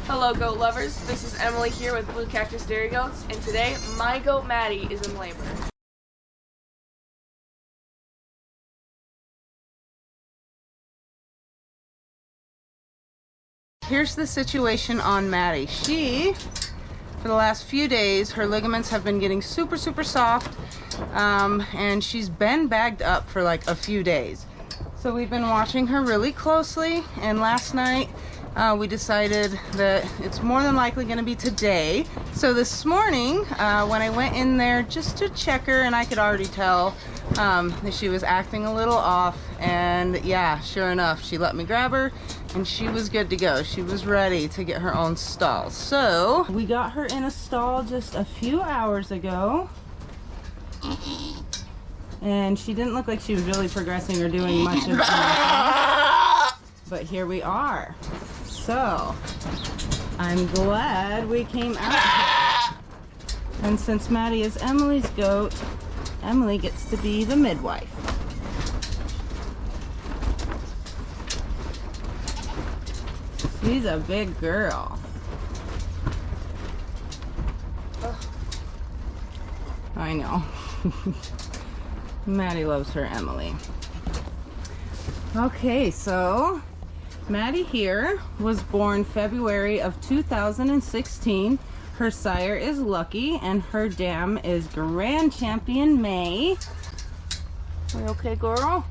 Hello goat lovers, this is Emily here with Blue Cactus Dairy Goats, and today my goat Maddie is in labor. Here's the situation on Maddie. For the last few days, her ligaments have been getting super soft, and she's been bagged up for like a few days. So we've been watching her really closely, and last night we decided that it's more than likely going to be today. So this morning, when I went in there just to check her, and I could already tell that she was acting a little off, and yeah, sure enough, she let me grab her and she was good to go. She was ready to get her own stall. So we got her in a stall just a few hours ago, and she didn't look like she was really progressing or doing much of anything, but here we are. So I'm glad we came out here. And since Maddie is Emily's goat, Emily gets to be the midwife. She's a big girl. I know. Maddie loves her Emily. Okay, so Maddie here was born February of 2016. Her sire is Lucky, and her dam is Grand Champion May. Are you okay, girl?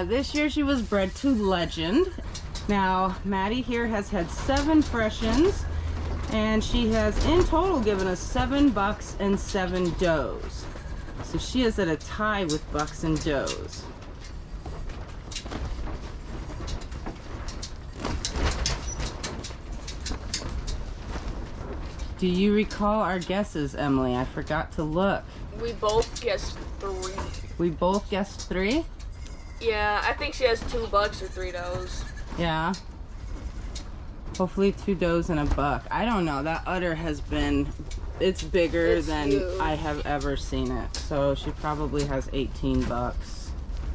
This year she was bred to Legend. Now, Maddie here has had 7 freshens, and she has in total given us 7 bucks and 7 does. So she is at a tie with bucks and does. Do you recall our guesses, Emily? I forgot to look. We both guessed 3. We both guessed 3? Yeah, I think she has 2 bucks or 3 does. Yeah. Hopefully 2 does and a buck. I don't know. That udder has been, it's bigger than huge. I have ever seen it. So she probably has 18 bucks.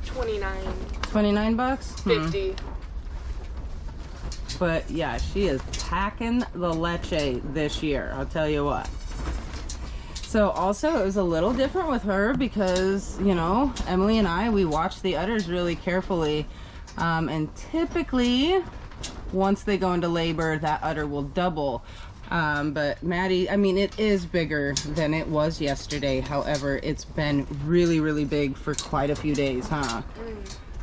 29. 29 bucks? 50. But yeah, she is packing the leche this year, I'll tell you what. So also it was a little different with her because, you know, Emily and I, we watch the udders really carefully. And typically, once they go into labor, that udder will double. But Maddie, I mean, it is bigger than it was yesterday. However, it's been really big for quite a few days, huh?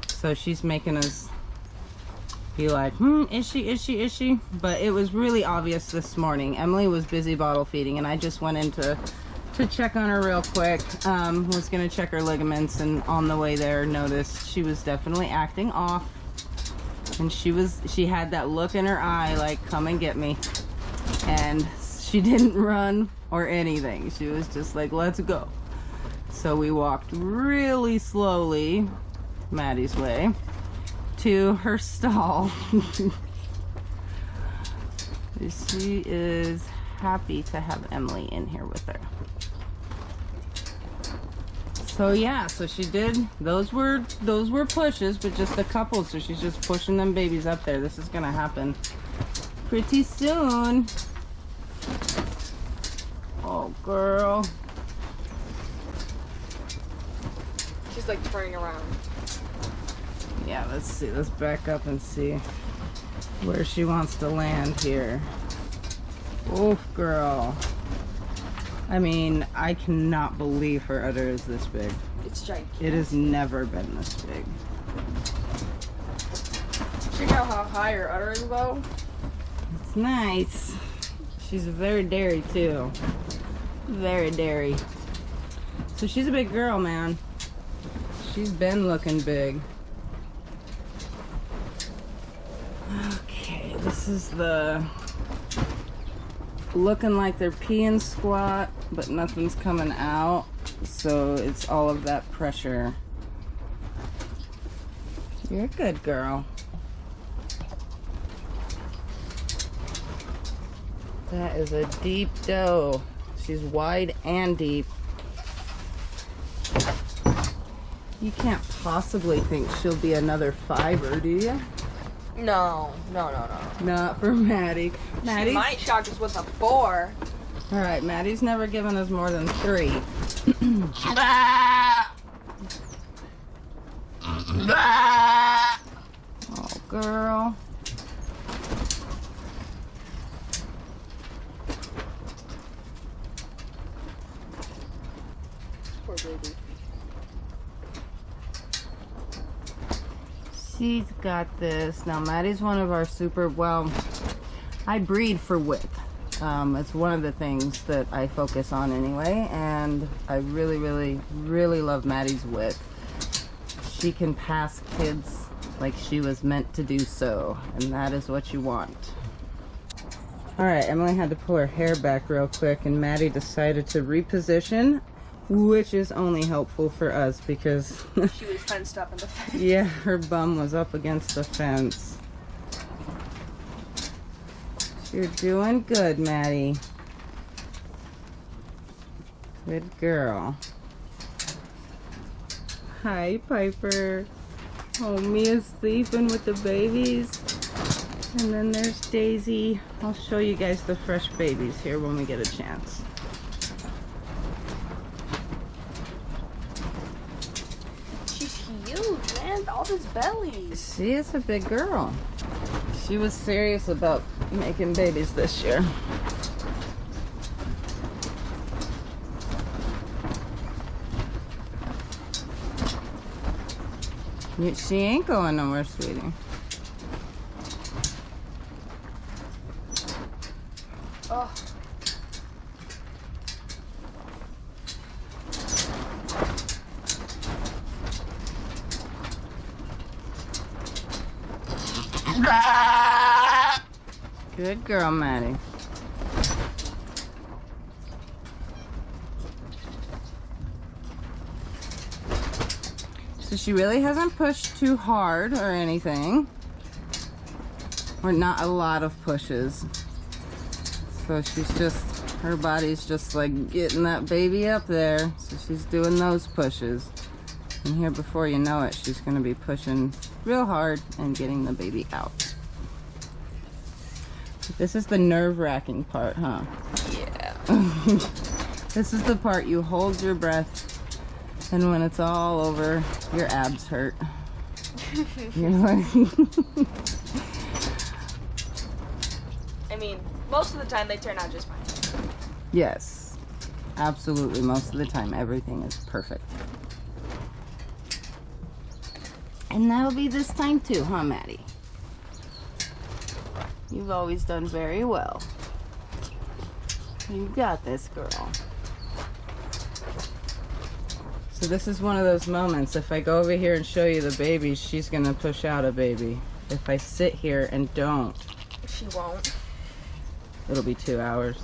So she's making us be like, is she? But it was really obvious this morning. Emily was busy bottle feeding, and I just went in to check on her real quick. Was gonna check her ligaments, and on the way there noticed she was definitely acting off, and she had that look in her eye like, come and get me. And she didn't run or anything. She was just like, let's go. So we walked really slowly Maddie's way to her stall. She is happy to have Emily in here with her. So yeah, so she did, those were pushes, but just a couple, so she's just pushing them babies up there. This is gonna happen pretty soon. Oh girl. She's like turning around. Yeah, let's see, let's back up and see where she wants to land here. Oof, girl. I mean, I cannot believe her udder is this big. It's gigantic. It has never been this big. Check out how high her udder is, though. It's nice. She's very dairy, too. Very dairy. So she's a big girl, man. She's been looking big. Okay, this is the looking like they're peeing squat, but nothing's coming out, so it's all of that pressure. You're a good girl. That is a deep doe. She's wide and deep. You can't possibly think she'll be another fiver, do you? No. Not for Maddie. She might shock us with a 4. All right, Maddie's never given us more than 3. Oh, girl. Poor baby. She's got this. Now, Maddie's one of our well, I breed for width. It's one of the things that I focus on anyway, and I really, really, really love Maddie's width. She can pass kids like she was meant to do so, and that is what you want. All right, Emily had to pull her hair back real quick, and Maddie decided to reposition, which is only helpful for us because she was fenced up in the fence. yeah, her bum was up against the fence. You're doing good, Maddie. Good girl. Hi, Piper. Oh, Mia's sleeping with the babies. And then there's Daisy. I'll show you guys the fresh babies here when we get a chance. She's huge, man. All these bellies. She is a big girl. She was serious about making babies this year. She ain't going nowhere, sweetie. Oh. Good girl, Maddie. So she really hasn't pushed too hard or anything. Or not a lot of pushes. So she's just, her body's just like getting that baby up there. So she's doing those pushes. And here before you know it, she's gonna be pushing real hard and getting the baby out. This is the nerve-wracking part, huh? Yeah. This is the part you hold your breath, and when it's all over, your abs hurt. You're like I mean, most of the time they turn out just fine. yes, absolutely. Most of the time, everything is perfect. And that'll be this time too, huh, Maddie? You've always done very well. You got this, girl. So this is one of those moments. If I go over here and show you the babies, she's gonna push out a baby. If I sit here and don't, She won't. it'll be 2 hours.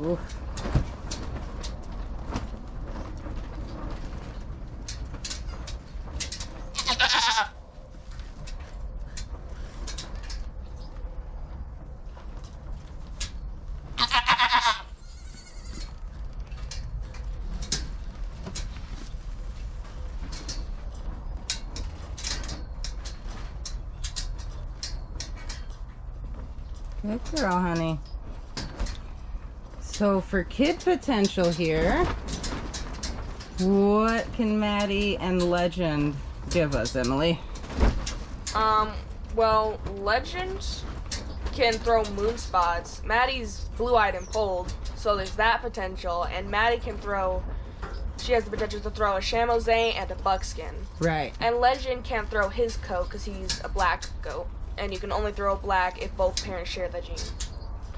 Oof. Good girl, honey. So for kid potential here, what can Maddie and Legend give us, Emily? Well, Legend can throw moon spots. Maddie's blue-eyed and pulled, so there's that potential. And Maddie can throw, she has the potential to throw a chamozay and a buckskin. Right. And Legend can't throw his coat because he's a black goat. And you can only throw black if both parents share the gene.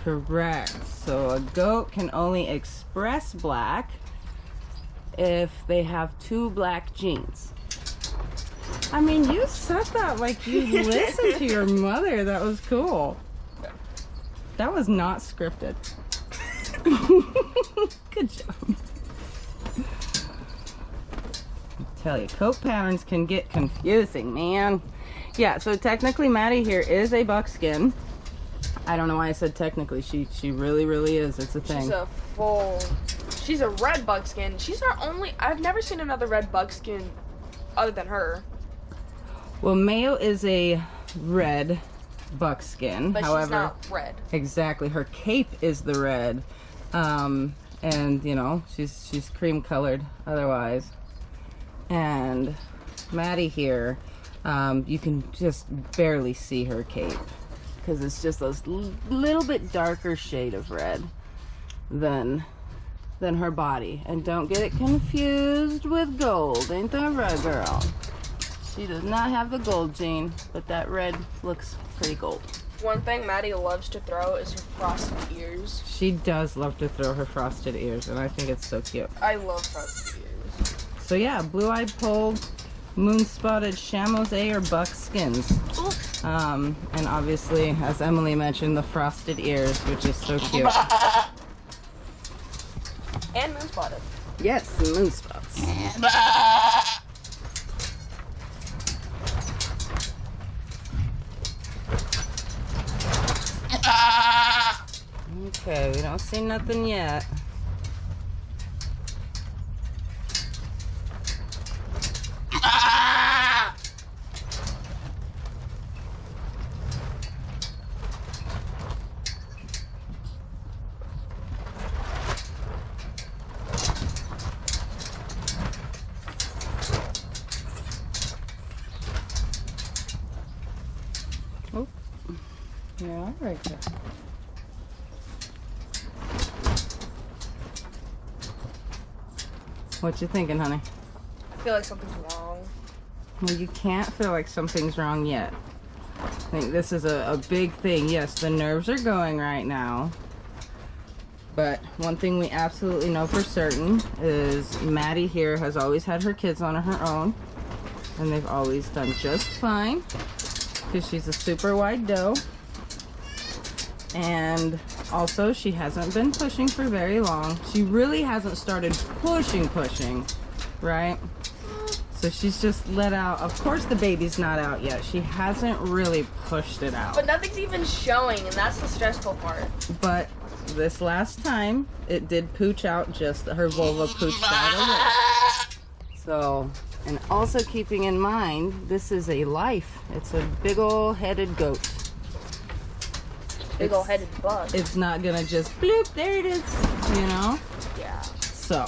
Correct. So a goat can only express black if they have 2 black genes. I mean, you said that like you listened to your mother. That was cool. That was not scripted. Good job. I tell you, coat patterns can get confusing, man. Yeah, so technically Maddie here is a buckskin. I don't know why I said technically. She really, really is. It's a thing. She's a red buckskin. She's our only, I've never seen another red buckskin other than her. Well, Mayo is a red buckskin. But however, she's not red. Exactly. Her cape is the red. And you know, she's cream colored otherwise. And Maddie here, you can just barely see her cape because it's just a little bit darker shade of red than her body. And don't get it confused with gold. Ain't that right, girl? She does not have the gold gene, but that red looks pretty gold. One thing Maddie loves to throw is her frosted ears. She does love to throw her frosted ears, and I think it's so cute. I love frosted ears. So yeah, blue-eyed pole, moon-spotted chamois or buckskins. And obviously, as Emily mentioned, the frosted ears, which is so cute. And moon-spotted. Yes, moon spots. Okay, we don't see nothing yet. Oh, yeah, right there. What you thinking, honey? I feel like something's wrong. Well, you can't feel like something's wrong yet. I think this is a big thing. Yes, the nerves are going right now. But one thing we absolutely know for certain is Maddie here has always had her kids on her own. And they've always done just fine. Because she's a super wide doe. And also, she hasn't been pushing for very long. She really hasn't started pushing, right? So she's just let out. Of course the baby's not out yet. She hasn't really pushed it out. But nothing's even showing, and that's the stressful part. But this last time, it did pooch out just, her vulva pooched out a little. So, and also keeping in mind, this is a life. It's a big ol' headed goat. Big ol' headed bug. It's not gonna just bloop, there it is, you know? Yeah. So.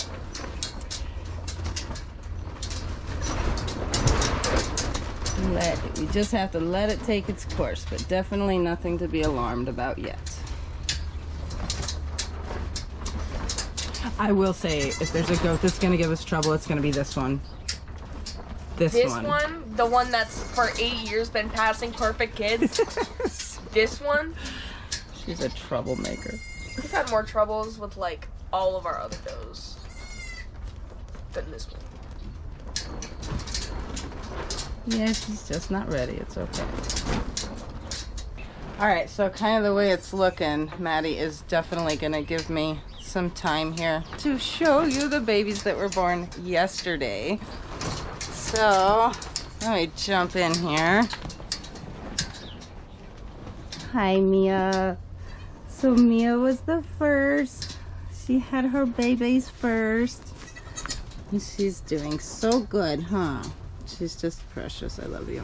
We just have to let it take its course, but definitely nothing to be alarmed about yet. I will say, if there's a goat that's gonna give us trouble, it's gonna be this one. This one, the one that's for 8 years been passing perfect kids. This one, she's a troublemaker. we've had more troubles with like all of our other does than this one. Yeah, she's just not ready. It's okay. Alright, so kind of the way it's looking, Maddie is definitely going to give me some time here to show you the babies that were born yesterday. So, let me jump in here. Hi, Mia. So Mia was the first. She had her babies first. And she's doing so good, huh? She's just precious. I love you.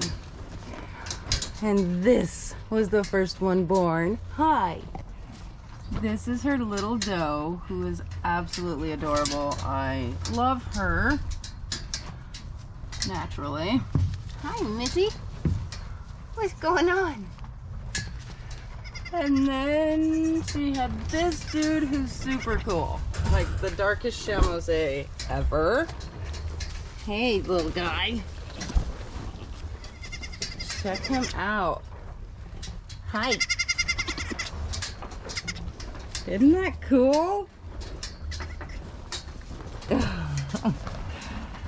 And this was the first one born. Hi. This is her little doe, who is absolutely adorable. I love her. Naturally. Hi, Mitty. What's going on? And then she had this dude who's super cool. Like the darkest chamois ever. Hey, little guy. Check him out. Hi. Isn't that cool?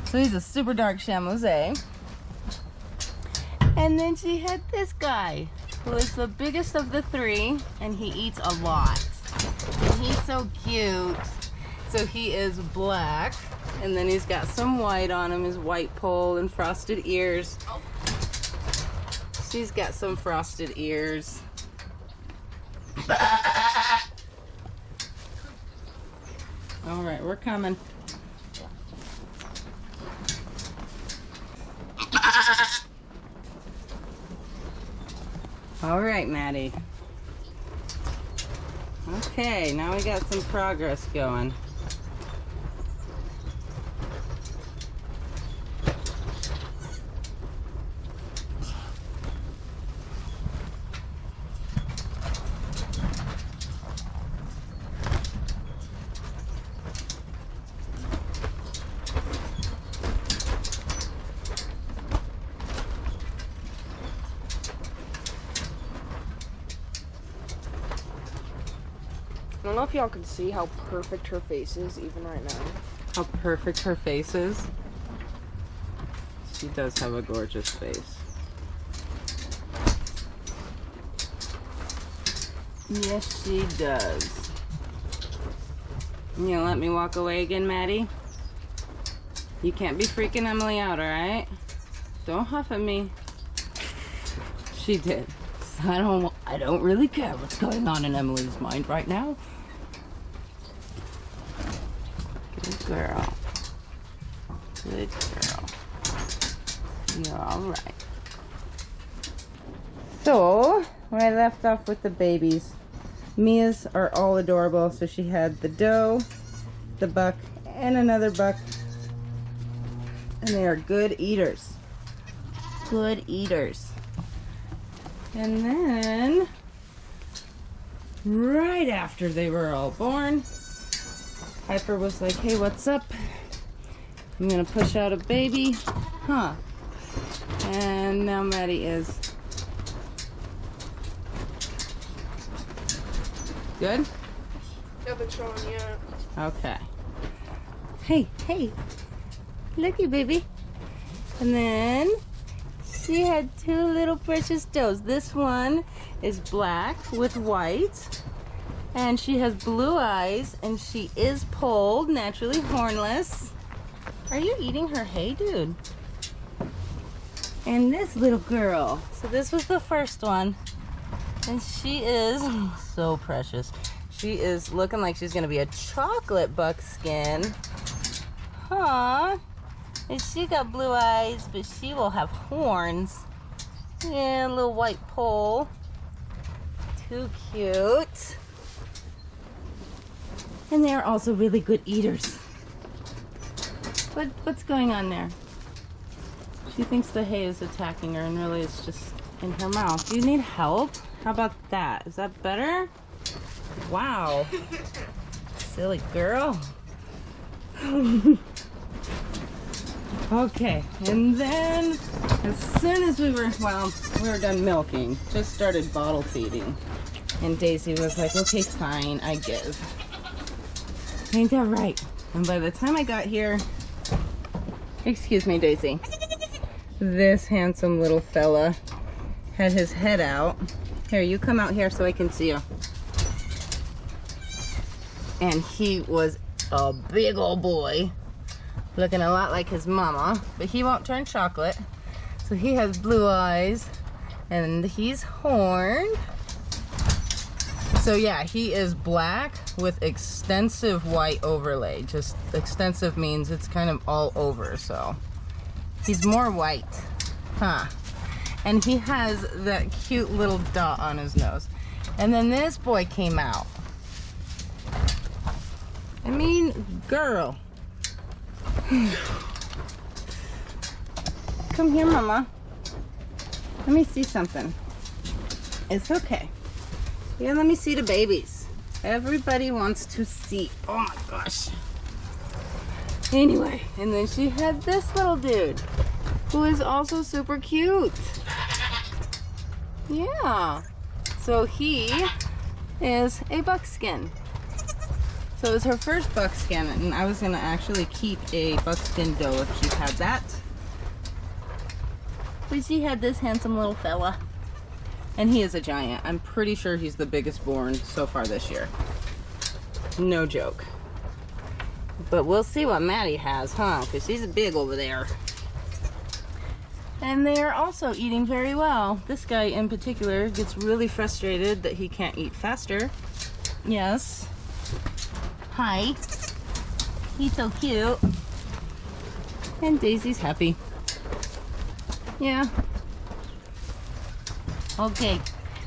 So he's a super dark chamois. And then she had this guy, who is the biggest of the three, and he eats a lot. And he's so cute. So he is black, and then he's got some white on him, his white poll and frosted ears. She's got some frosted ears. All right, we're coming. All right, Maddie. Okay, now we got some progress going. I don't know if y'all can see how perfect her face is even right now. How perfect her face is. She does have a gorgeous face. Yes, she does. You gonna let me walk away again, Maddie? You can't be freaking Emily out, alright? Don't huff at me. She did. I don't really care what's going on in Emily's mind right now. Good girl. Good girl. You're alright. So, when I left off with the babies, Mia's are all adorable. So she had the doe, the buck, and another buck. And they are good eaters. Good eaters. And then, right after they were all born, Piper was like, hey, what's up? I'm gonna push out a baby. Huh. And now Maddie is. Good? Nothing showing yet. Okay. Hey, hey. Looky, baby. And then she had two little precious does. This one is black with white, and she has blue eyes, and she is polled, naturally hornless. Are you eating her hay, dude? And this little girl. So this was the first one, and she is so precious. She is looking like she's gonna be a chocolate buckskin. Huh? And she got blue eyes, but she will have horns. Yeah, a little white poll. Too cute. And they're also really good eaters. What's going on there? She thinks the hay is attacking her, and really it's just in her mouth. Do you need help? How about that? Is that better? Wow. Silly girl. Okay, and then as soon as we were done milking, just started bottle feeding. And Daisy was like, okay, fine, I give. Ain't that right? And by the time I got here, excuse me, Daisy, this handsome little fella had his head out. Here, you come out here so I can see you. And he was a big old boy, looking a lot like his mama, but he won't turn chocolate. So he has blue eyes, and he's horned. So yeah, he is black with extensive white overlay. Just extensive means it's kind of all over, so he's more white, huh? And he has that cute little dot on his nose. And then this boy came out. I mean, girl. Come here, Mama. Let me see something. It's okay. Yeah, let me see the babies. Everybody wants to see. Oh my gosh. Anyway, and then she had this little dude who is also super cute. Yeah. So he is a buckskin. So it was her first buckskin, and I was gonna actually keep a buckskin doe if she had that. But she had this handsome little fella. And he is a giant. I'm pretty sure he's the biggest born so far this year. No joke. But we'll see what Maddie has, huh? Because she's big over there. And they are also eating very well. This guy in particular gets really frustrated that he can't eat faster. Yes. Hi. He's so cute. And Daisy's happy. Yeah. Okay.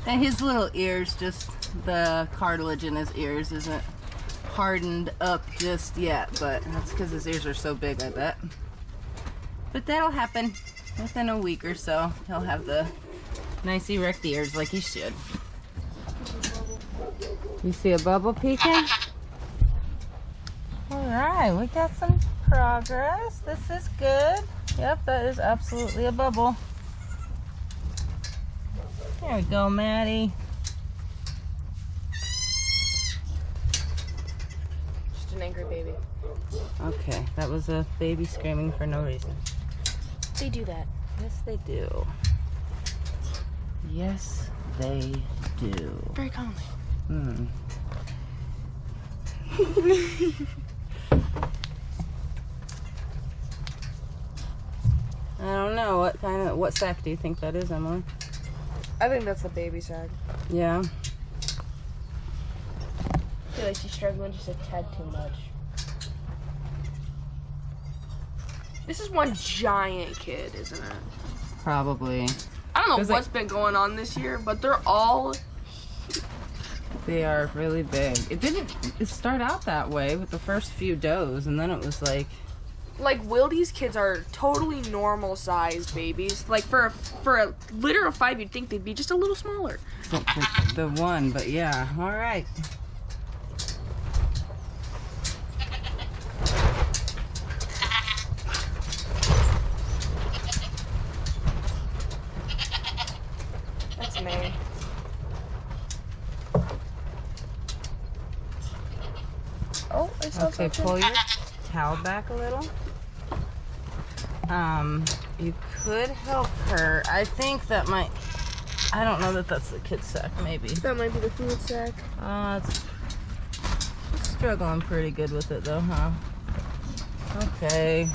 Now his little ears, just the cartilage in his ears isn't hardened up just yet, but that's because his ears are so big, I bet. But that'll happen within a week or so. He'll have the nice erect ears like he should. You see a bubble peeking? All right, we got some progress. This is good. Yep, that is absolutely a bubble. There we go, Maddie. Just an angry baby. Okay, that was a baby screaming for no reason. They do that. Yes, they do. Yes, they do. Very commonly. Hmm. I don't know, what sack do you think that is, Emily? I think that's the baby sack. Yeah. I feel like she's struggling just a tad too much. This is one giant kid, isn't it? Probably. I don't know Feels what's been going on this year, but they're all... They are really big. It didn't start out that way with the first few does, and then it was like... Like, Wildy's kids are totally normal sized babies. Like, for a litter of 5, you'd think they'd be just a little smaller. Except for the one, but yeah. All right. That's me. Oh, I saw Okay, something. pull your towel back a little. You could help her. I think that might... I don't know that that's the kid's sack, maybe. That might be the food sack. It's struggling pretty good with it though, huh? Okay.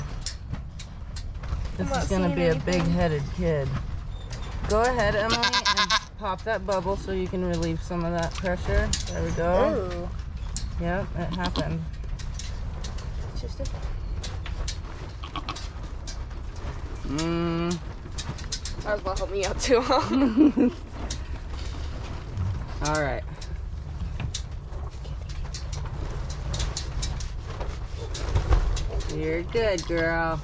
This is gonna be a big-headed kid. Go ahead, Emily, and pop that bubble so you can relieve some of that pressure. There we go. Ooh. Yep, it happened. It's just a... That was about to help me out too, huh? All right. You're good, girl.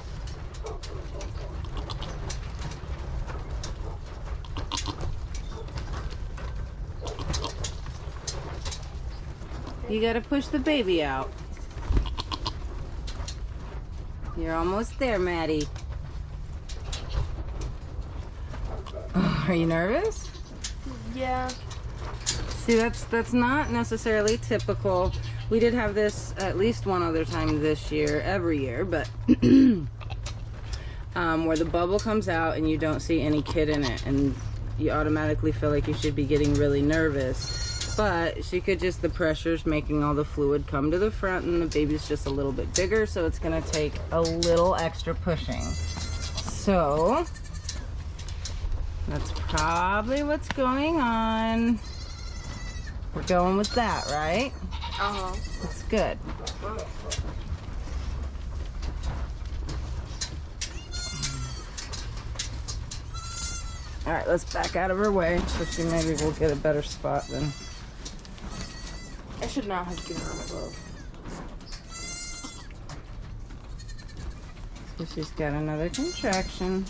You gotta push the baby out. You're almost there, Maddie. Are you nervous? Yeah. See, that's not necessarily typical. We did have this at least one other time this year, every year, but where the bubble comes out and you don't see any kid in it, and you automatically feel like you should be getting really nervous. But she could just, the pressure's making all the fluid come to the front, and the baby's just a little bit bigger, so it's gonna take a little extra pushing. So that's probably what's going on. We're going with that, right? Uh-huh. That's good. All right, let's back out of her way so she maybe will get a better spot then. I should not have given her my glove. So she's got another contraction.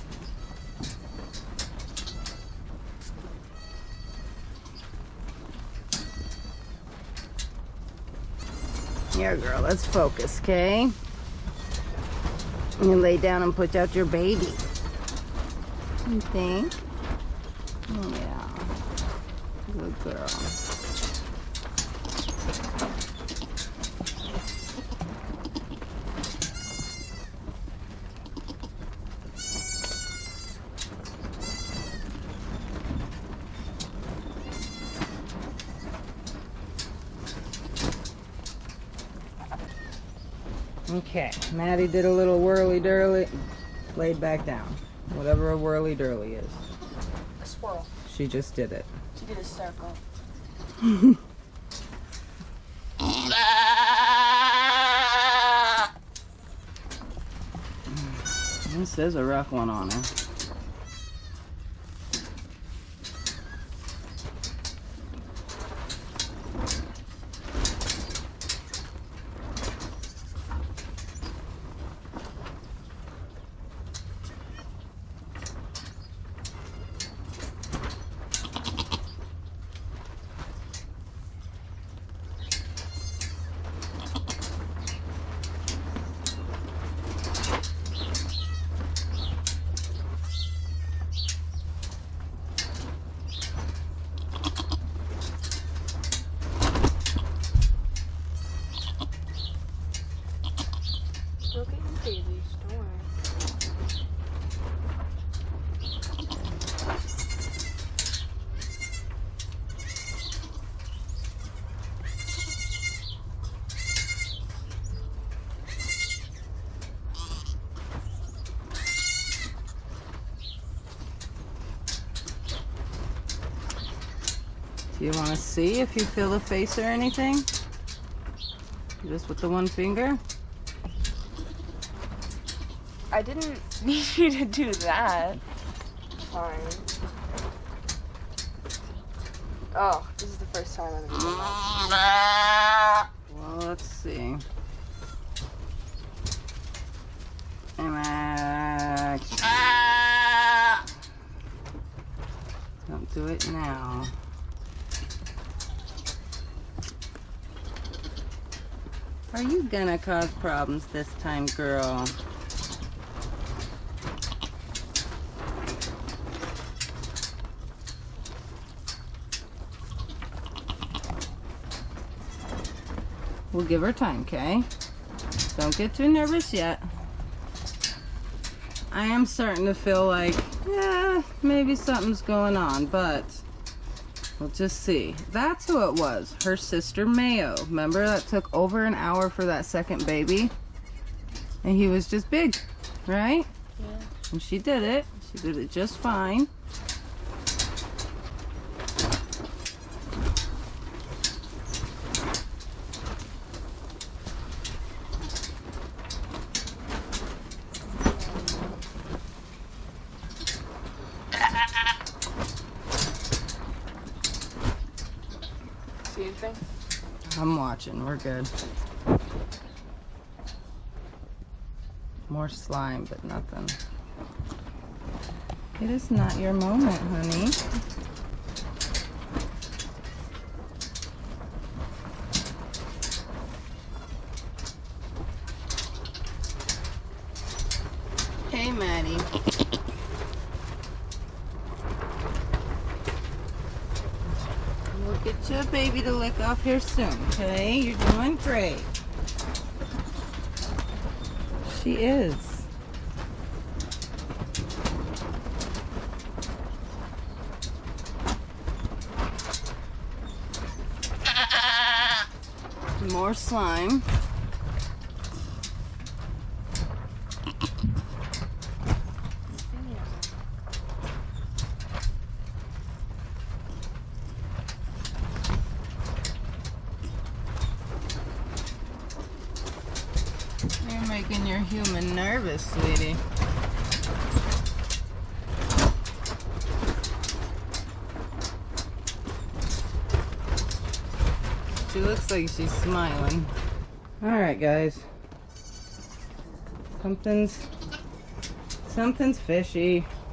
Here, girl, let's focus, okay? You lay down and put out your baby. You think? Yeah. Good girl. Okay, Maddie did a little whirly-dirly, laid back down. Whatever a whirly-durly is. A swirl. She just did it. She did a circle. This is a rough one on her. Look at you babies, don't worry. Do you want to see if you feel the face or anything? Just with the one finger? I didn't need you to do that. Fine. Oh, this is the first time I'm gonna do that. Well, let's see. Max. Don't do it now. Are you gonna cause problems this time, girl? We'll give her time, okay? Don't get too nervous yet. I am starting to feel like, yeah, maybe something's going on, but we'll just see. That's who it was, her sister Mayo. Remember that took over an hour for that second baby? And he was just big, right? Yeah. And she did it. She did it just fine. See anything? I'm watching. We're good. More slime, but nothing. It is not your moment, honey. Hey, Maddie. We'll get you a baby to lick off here soon, okay? You're doing great. She is. More slime. You're making your human nervous, sweetie. She looks like she's smiling. Alright, guys. Something's fishy.